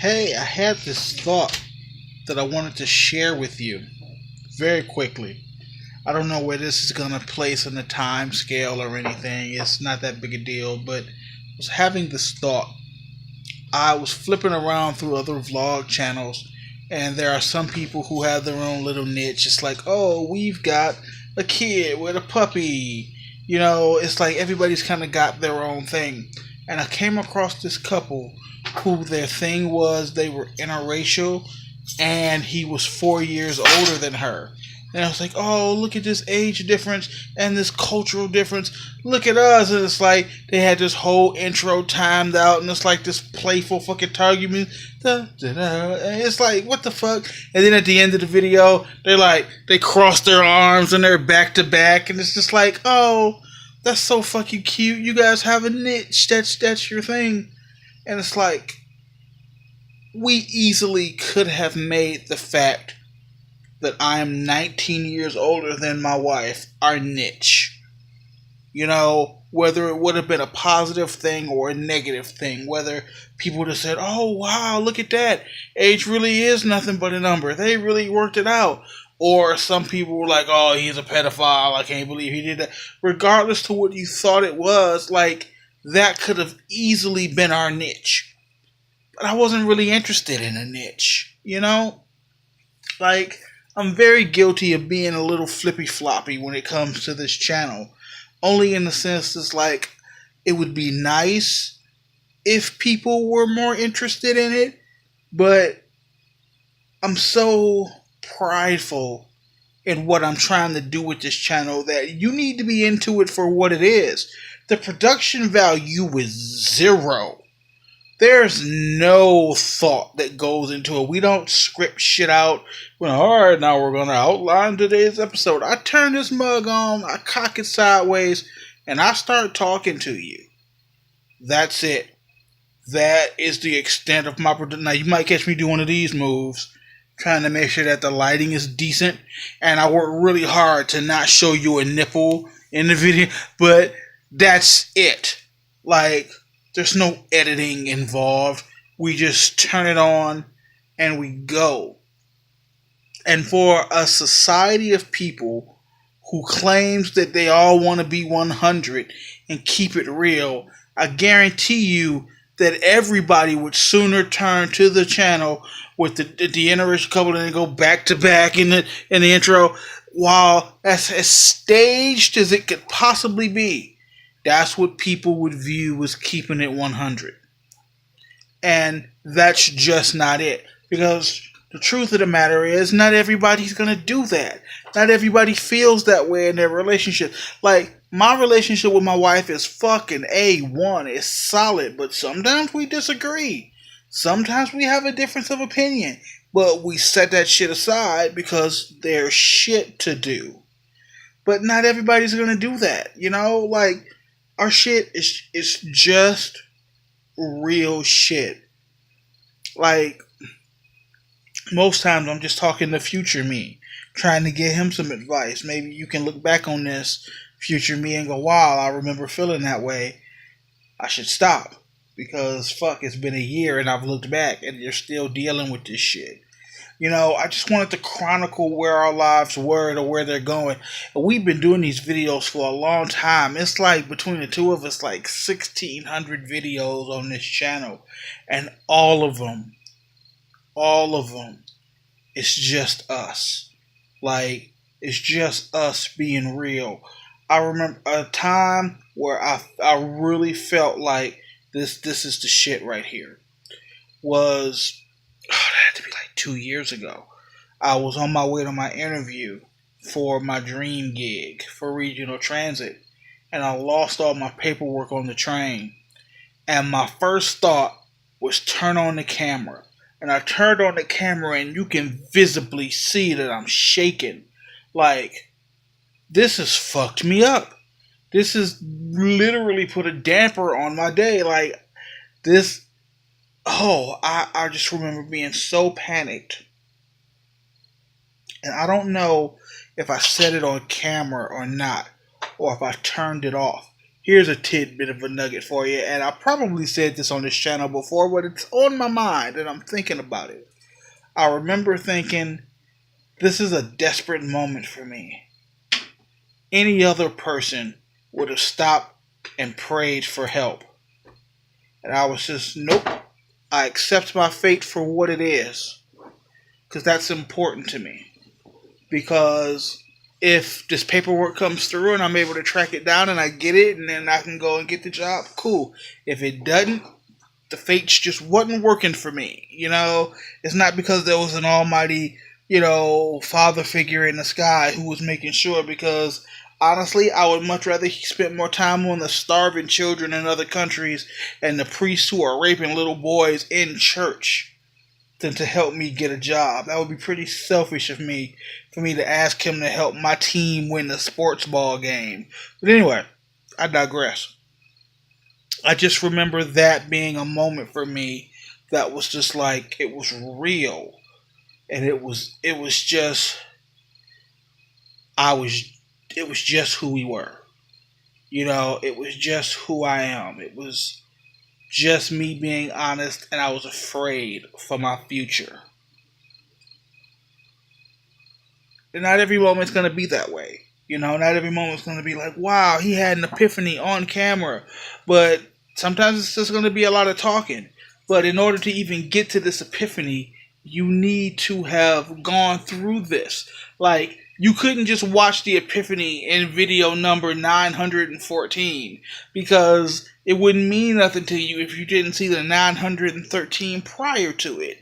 Hey, I had this thought that I wanted to share with you very quickly. I don't know where this is going to place in the time scale or anything. It's not that big a deal, but I was having this thought. I was flipping around through other vlog channels, and there are some people who have their own little niche. It's like, oh, we've got a kid with a puppy. It's like everybody's kind of got their own thing. And I came across this couple who their thing was they were interracial, and he was 4 years older than her. And I was like, oh, look at this age difference and this cultural difference. Look at us. And it's like they had this whole intro timed out, and it's like this playful fucking argument. And it's like, what the fuck? And then at the end of the video, they cross their arms and they're back to back. And it's just like, oh, that's so fucking cute. You guys have a niche. That's your thing. And it's like, we easily could have made the fact that I am 19 years older than my wife our niche. Whether it would have been a positive thing or a negative thing, whether people would have said, oh, wow, look at that. Age really is nothing but a number. They really worked it out. Or some people were like, oh, he's a pedophile. I can't believe he did that. Regardless to what you thought it was, that could have easily been our niche. But I wasn't really interested in a niche, I'm very guilty of being a little flippy floppy when it comes to this channel. Only in the sense it's like it would be nice if people were more interested in it, but I'm so prideful in what I'm trying to do with this channel that you need to be into it for what it is. The production value is zero. There's no thought that goes into it. We don't script shit out. Well, all right, now we're going to outline today's episode. I turn this mug on, I cock it sideways, and I start talking to you. That's it. That is the extent of my production. Now, you might catch me do one of these moves, trying to make sure that the lighting is decent, and I work really hard to not show you a nipple in the video, but that's it. There's no editing involved. We just turn it on and we go. And for a society of people who claims that they all want to be 100 and keep it real, I guarantee you that everybody would sooner turn to the channel with the interracial couple and then go back to back in the intro. While that's as staged as it could possibly be, that's what people would view as keeping it 100. And that's just not it. Because the truth of the matter is, not everybody's going to do that. Not everybody feels that way in their relationship. My relationship with my wife is fucking A1. It's solid. But sometimes we disagree. Sometimes we have a difference of opinion. But we set that shit aside because there's shit to do. But not everybody's going to do that. Our shit is just real shit. Most times I'm just talking to future me, trying to get him some advice. Maybe you can look back on this future me and go, wow, I remember feeling that way. I should stop. Because fuck, it's been a year and I've looked back and you're still dealing with this shit. I just wanted to chronicle where our lives were to where they're going. And we've been doing these videos for a long time. It's like between the two of us, 1,600 videos on this channel. And all of them, it's just us. It's just us being real. I remember a time where I really felt like this is the shit right here. That had to be 2 years ago. I was on my way to my interview for my dream gig for regional transit, and I lost all my paperwork on the train. And my first thought was turn on the camera. And I turned on the camera, and you can visibly see that I'm shaking. This has fucked me up. This has literally put a damper on my day. I just remember being so panicked. And I don't know if I said it on camera or not, or if I turned it off. Here's a tidbit of a nugget for you, and I probably said this on this channel before, but it's on my mind and I'm thinking about it. I remember thinking, this is a desperate moment for me. Any other person would have stopped and prayed for help. And I was just, nope. I accept my fate for what it is. Because that's important to me. Because if this paperwork comes through and I'm able to track it down and I get it and then I can go and get the job, cool. If it doesn't, the fates just wasn't working for me. It's not because there was an almighty, father figure in the sky who was making sure, because honestly, I would much rather he spent more time on the starving children in other countries and the priests who are raping little boys in church than to help me get a job. That would be pretty selfish of me for me to ask him to help my team win the sports ball game. But anyway, I digress. I just remember that being a moment for me that was just like, it was real. And it was just, it was just who we were. It was just who I am. It was just me being honest, and I was afraid for my future. And not every moment's going to be that way. Not every moment's going to be like, wow, he had an epiphany on camera. But sometimes it's just going to be a lot of talking. But in order to even get to this epiphany, you need to have gone through this. Like, you couldn't just watch the epiphany in video number 914 because it wouldn't mean nothing to you if you didn't see the 913 prior to it,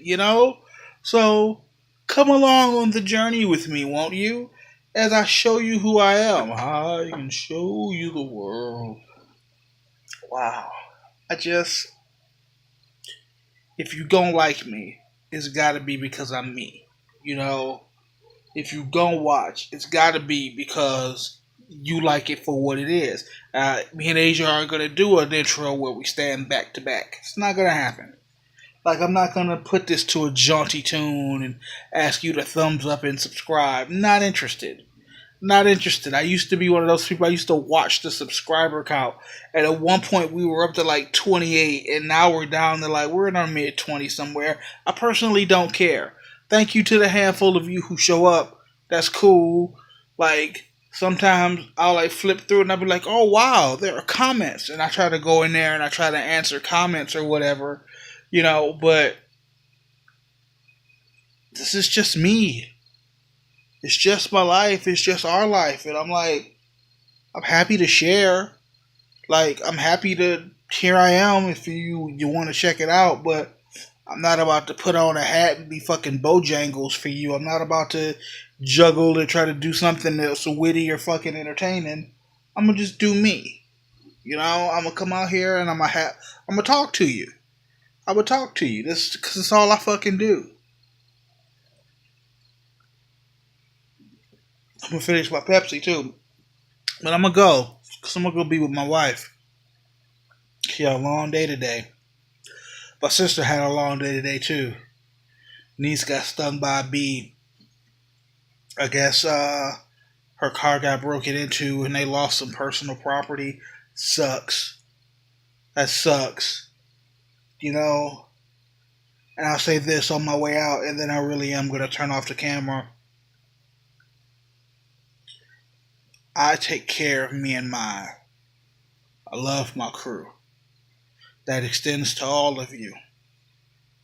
So, come along on the journey with me, won't you? As I show you who I am. I can show you the world. Wow. If you don't like me, it's gotta be because I'm me, If you gonna watch, it's gotta be because you like it for what it is. Me and Asia are gonna do an intro where we stand back to back. It's not gonna happen. Like, I'm not gonna put this to a jaunty tune and ask you to thumbs up and subscribe. Not interested. Not interested. I used to be one of those people. I used to watch the subscriber count. And at one point, we were up to like 28, and now we're down to we're in our mid 20s somewhere. I personally don't care. Thank you to the handful of you who show up. That's cool. Sometimes I'll flip through and I'll be like, oh wow, there are comments. And I try to go in there and I try to answer comments or whatever, but this is just me. It's just my life. It's just our life. And I'm happy to share. I'm happy to, here I am if you want to check it out, but I'm not about to put on a hat and be fucking Bojangles for you. I'm not about to juggle to try to do something that's witty or fucking entertaining. I'm gonna just do me. I'm gonna come out here and I'm gonna talk to you. I'm gonna talk to you. This because it's all I fucking do. I'm gonna finish my Pepsi too, but I'm gonna go because I'm gonna go be with my wife. She had a long day today. My sister had a long day today too. Niece got stung by a bee. I guess her car got broken into and they lost some personal property. Sucks. That sucks. And I'll say this on my way out, and then I really am going to turn off the camera. I take care of me and mine. I love my crew. That extends to all of you.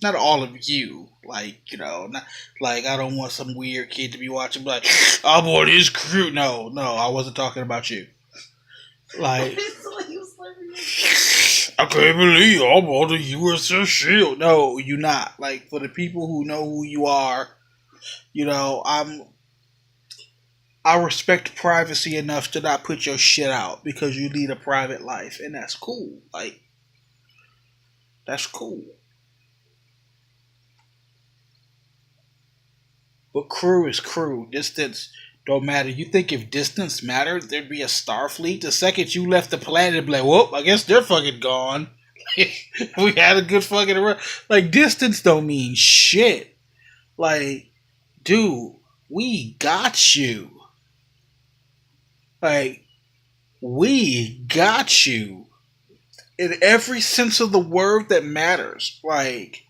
Not all of you. Not, I don't want some weird kid to be watching I'm on his crew. No, I wasn't talking about you. I can't believe I'm on the USS Shield. No, you're not. For the people who know who you are, I respect privacy enough to not put your shit out because you lead a private life, and that's cool. That's cool. But crew is crew. Distance don't matter. You think if distance mattered, there'd be a Starfleet? The second you left the planet, it'd be whoop, I guess they're fucking gone. We had a good fucking run. Distance don't mean shit. Dude, we got you. We got you in every sense of the word that matters. Like,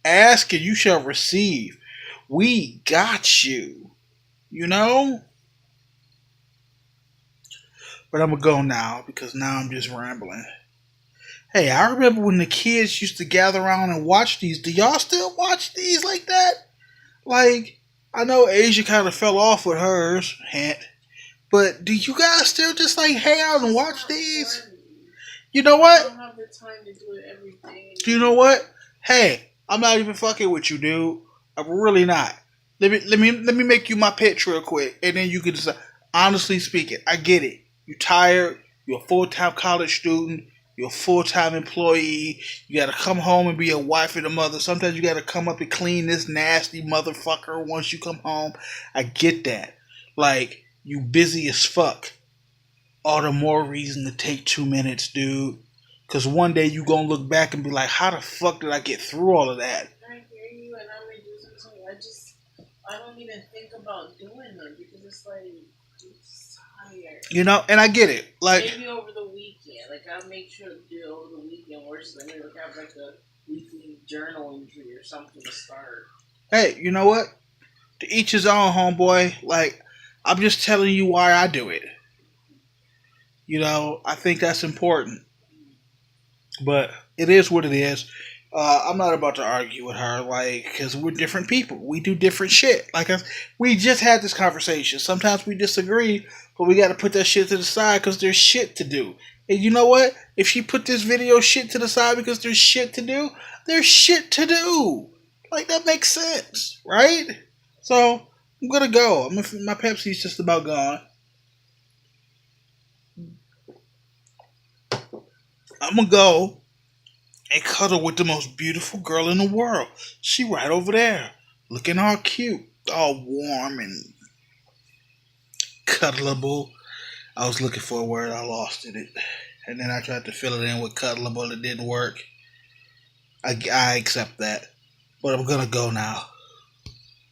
ask and you shall receive. We got you. You know? But I'm gonna go now because now I'm just rambling. Hey, I remember when the kids used to gather around and watch these. Do y'all still watch these like that? Like, I know Asia kind of fell off with hers, hint. But do you guys still just like hang out and watch these? You know what? I don't have the time to do it every day. Do you know what? Hey, I'm not even fucking with you, dude. I'm really not. Let me make you my pitch real quick, and then you can decide. Honestly speaking, I get it. You're tired. You're a full-time college student. You're a full-time employee. You gotta come home and be a wife and a mother. Sometimes you gotta come up and clean this nasty motherfucker once you come home. I get that. Like, you busy as fuck. All the more reason to take 2 minutes, dude. Because one day you gonna look back and be like, how the fuck did I get through all of that? I hear you, and I'm reducing something. I don't even think about doing them because it's like, I'm just tired. You know, and I get it. Like, maybe over the weekend. Like, I'll make sure to do it over the weekend where it's like, maybe have like a weekly journal entry or something to start. Hey, you know what? To each his own, homeboy. Like, I'm just telling you why I do it. You know, I think that's important. But it is what it is. I'm not about to argue with her, like, because we're different people. We do different shit. Like, we just had this conversation. Sometimes we disagree, but we got to put that shit to the side because there's shit to do. And you know what? If she put this video shit to the side because there's shit to do, there's shit to do. Like, that makes sense, right? So, I'm going to go. My Pepsi's just about gone. I'm going to go and cuddle with the most beautiful girl in the world. She right over there, looking all cute, all warm and cuddleable. I was looking for a word, I lost it. And then I tried to fill it in with cuddleable, it didn't work. I accept that. But I'm gonna go now.